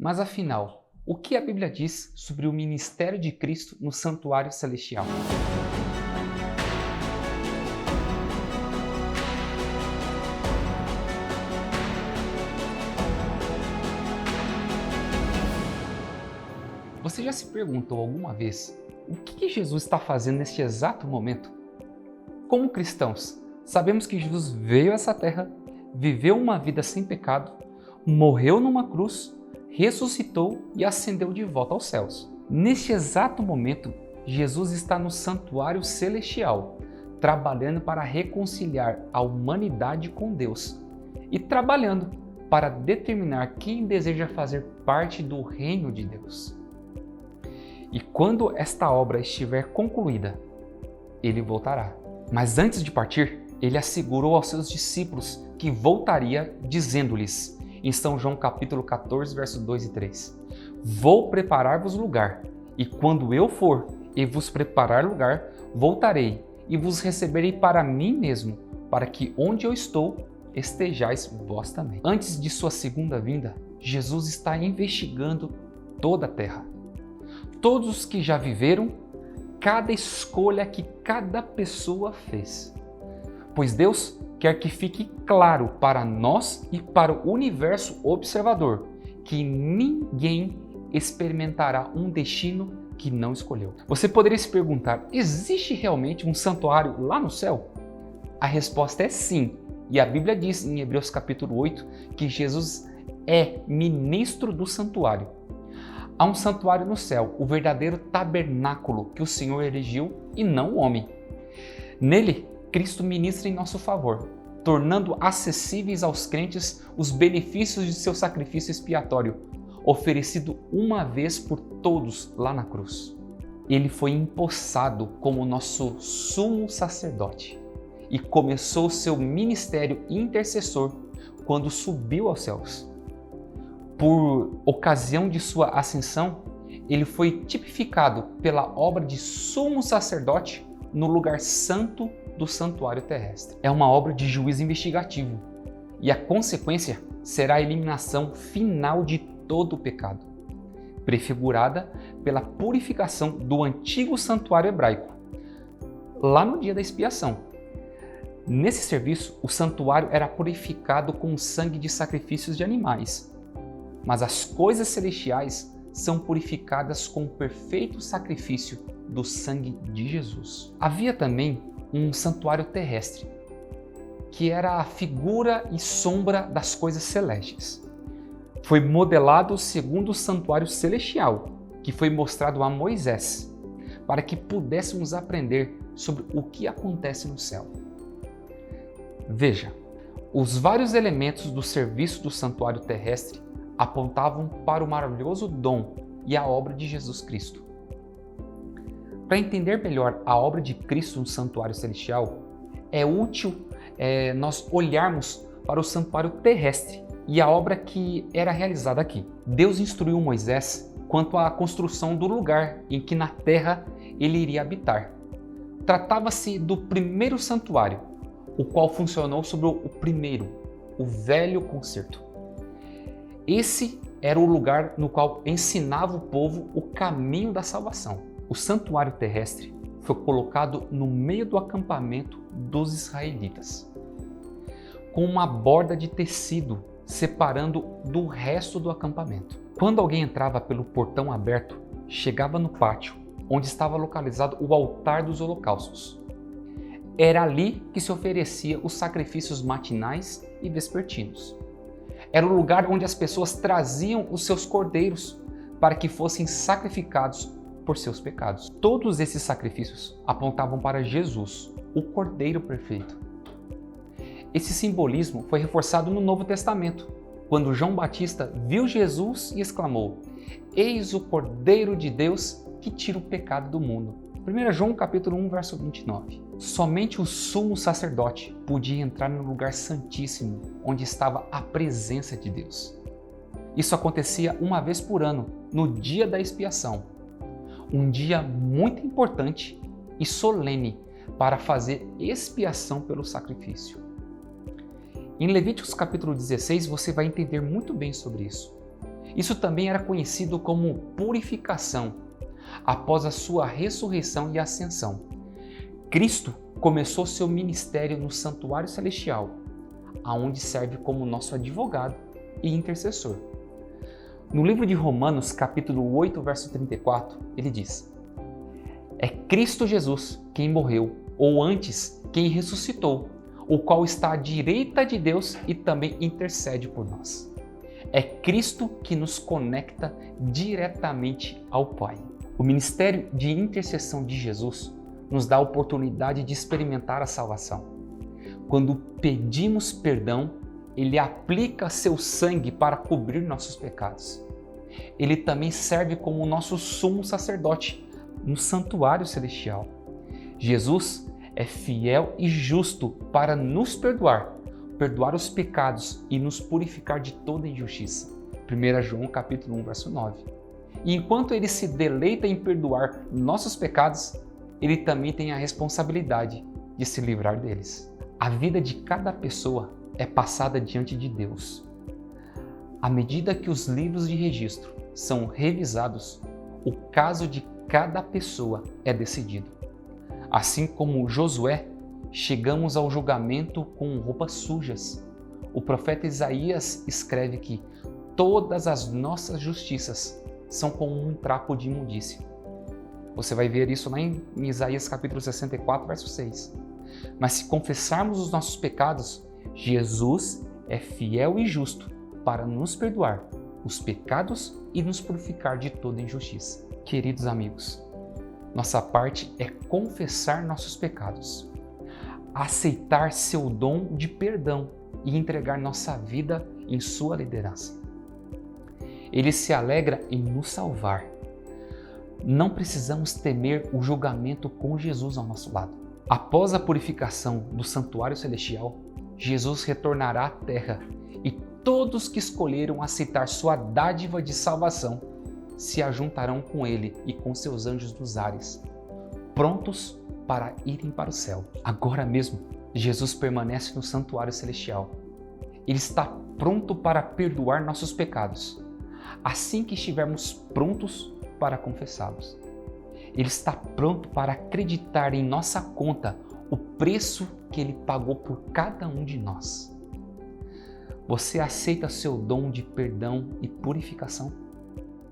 Mas afinal, o que a Bíblia diz sobre o ministério de Cristo no santuário celestial? Você já se perguntou alguma vez o que Jesus está fazendo neste exato momento? Como cristãos, sabemos que Jesus veio a essa terra, viveu uma vida sem pecado, morreu numa cruz, ressuscitou e ascendeu de volta aos céus. Neste exato momento, Jesus está no santuário celestial, trabalhando para reconciliar a humanidade com Deus e trabalhando para determinar quem deseja fazer parte do reino de Deus. E quando esta obra estiver concluída, ele voltará. Mas antes de partir, ele assegurou aos seus discípulos que voltaria, dizendo-lhes, em São João capítulo 14, versos 2 e 3, Vou preparar-vos lugar, e quando eu for e vos preparar lugar, voltarei e vos receberei para mim mesmo, para que onde eu estou, estejais vós também. Antes de sua segunda vinda, Jesus está investigando toda a terra. Todos os que já viveram, cada escolha que cada pessoa fez. Pois Deus quer que fique claro para nós e para o universo observador que ninguém experimentará um destino que não escolheu. Você poderia se perguntar, existe realmente um santuário lá no céu? A resposta é sim, e a Bíblia diz em Hebreus capítulo 8 que Jesus é ministro do santuário. Há um santuário no céu, o verdadeiro tabernáculo que o Senhor erigiu e não o homem. Nele, Cristo ministra em nosso favor, tornando acessíveis aos crentes os benefícios de seu sacrifício expiatório, oferecido uma vez por todos lá na cruz. Ele foi empossado como nosso sumo sacerdote e começou seu ministério intercessor quando subiu aos céus. Por ocasião de sua ascensão, ele foi tipificado pela obra de sumo sacerdote no lugar santo do santuário terrestre. É uma obra de juízo investigativo e a consequência será a eliminação final de todo o pecado, prefigurada pela purificação do antigo santuário hebraico, lá no dia da expiação. Nesse serviço, o santuário era purificado com o sangue de sacrifícios de animais, mas as coisas celestiais são purificadas com o perfeito sacrifício do sangue de Jesus. Havia também um santuário terrestre, que era a figura e sombra das coisas celestes. Foi modelado segundo o santuário celestial, que foi mostrado a Moisés, para que pudéssemos aprender sobre o que acontece no céu. Veja, os vários elementos do serviço do santuário terrestre apontavam para o maravilhoso dom e a obra de Jesus Cristo. Para entender melhor a obra de Cristo no santuário celestial, é útil nós olharmos para o santuário terrestre e a obra que era realizada aqui. Deus instruiu Moisés quanto à construção do lugar em que na terra ele iria habitar. Tratava-se do primeiro santuário, o qual funcionou sobre o primeiro, o velho concerto. Esse era o lugar no qual ensinava o povo o caminho da salvação. O santuário terrestre foi colocado no meio do acampamento dos israelitas, com uma borda de tecido separando do resto do acampamento. Quando alguém entrava pelo portão aberto, chegava no pátio, onde estava localizado o altar dos holocaustos. Era ali que se oferecia os sacrifícios matinais e vespertinos. Era o lugar onde as pessoas traziam os seus cordeiros para que fossem sacrificados por seus pecados. Todos esses sacrifícios apontavam para Jesus, o Cordeiro perfeito. Esse simbolismo foi reforçado no Novo Testamento, quando João Batista viu Jesus e exclamou: Eis o Cordeiro de Deus que tira o pecado do mundo. 1 João capítulo 1, verso 29. Somente o sumo sacerdote podia entrar no lugar santíssimo, onde estava a presença de Deus. Isso acontecia uma vez por ano, no dia da expiação. Um dia muito importante e solene para fazer expiação pelo sacrifício. Em Levíticos capítulo 16 você vai entender muito bem sobre isso. Isso também era conhecido como purificação, após a sua ressurreição e ascensão. Cristo começou seu ministério no santuário celestial, aonde serve como nosso advogado e intercessor. No livro de Romanos, capítulo 8, verso 34, ele diz: é Cristo Jesus quem morreu, ou antes, quem ressuscitou, o qual está à direita de Deus e também intercede por nós. É Cristo que nos conecta diretamente ao Pai. O ministério de intercessão de Jesus nos dá a oportunidade de experimentar a salvação. Quando pedimos perdão, Ele aplica seu sangue para cobrir nossos pecados. Ele também serve como nosso sumo sacerdote no santuário celestial. Jesus é fiel e justo para nos perdoar os pecados e nos purificar de toda injustiça. 1 João capítulo 1, verso 9. E enquanto Ele se deleita em perdoar nossos pecados, Ele também tem a responsabilidade de se livrar deles. A vida de cada pessoa é passada diante de Deus. À medida que os livros de registro são revisados, o caso de cada pessoa é decidido. Assim como Josué, chegamos ao julgamento com roupas sujas. O profeta Isaías escreve que todas as nossas justiças são como um trapo de imundícia. Você vai ver isso lá em Isaías capítulo 64, verso 6. Mas se confessarmos os nossos pecados, Jesus é fiel e justo para nos perdoar os pecados e nos purificar de toda injustiça. Queridos amigos, nossa parte é confessar nossos pecados, aceitar seu dom de perdão e entregar nossa vida em sua liderança. Ele se alegra em nos salvar. Não precisamos temer o julgamento com Jesus ao nosso lado. Após a purificação do santuário celestial, Jesus retornará à terra e todos que escolheram aceitar sua dádiva de salvação se ajuntarão com ele e com seus anjos dos ares, prontos para irem para o céu. Agora mesmo, Jesus permanece no santuário celestial. Ele está pronto para perdoar nossos pecados, assim que estivermos prontos para confessá-los. Ele está pronto para acreditar em nossa conta o preço que Ele pagou por cada um de nós. Você aceita seu dom de perdão e purificação?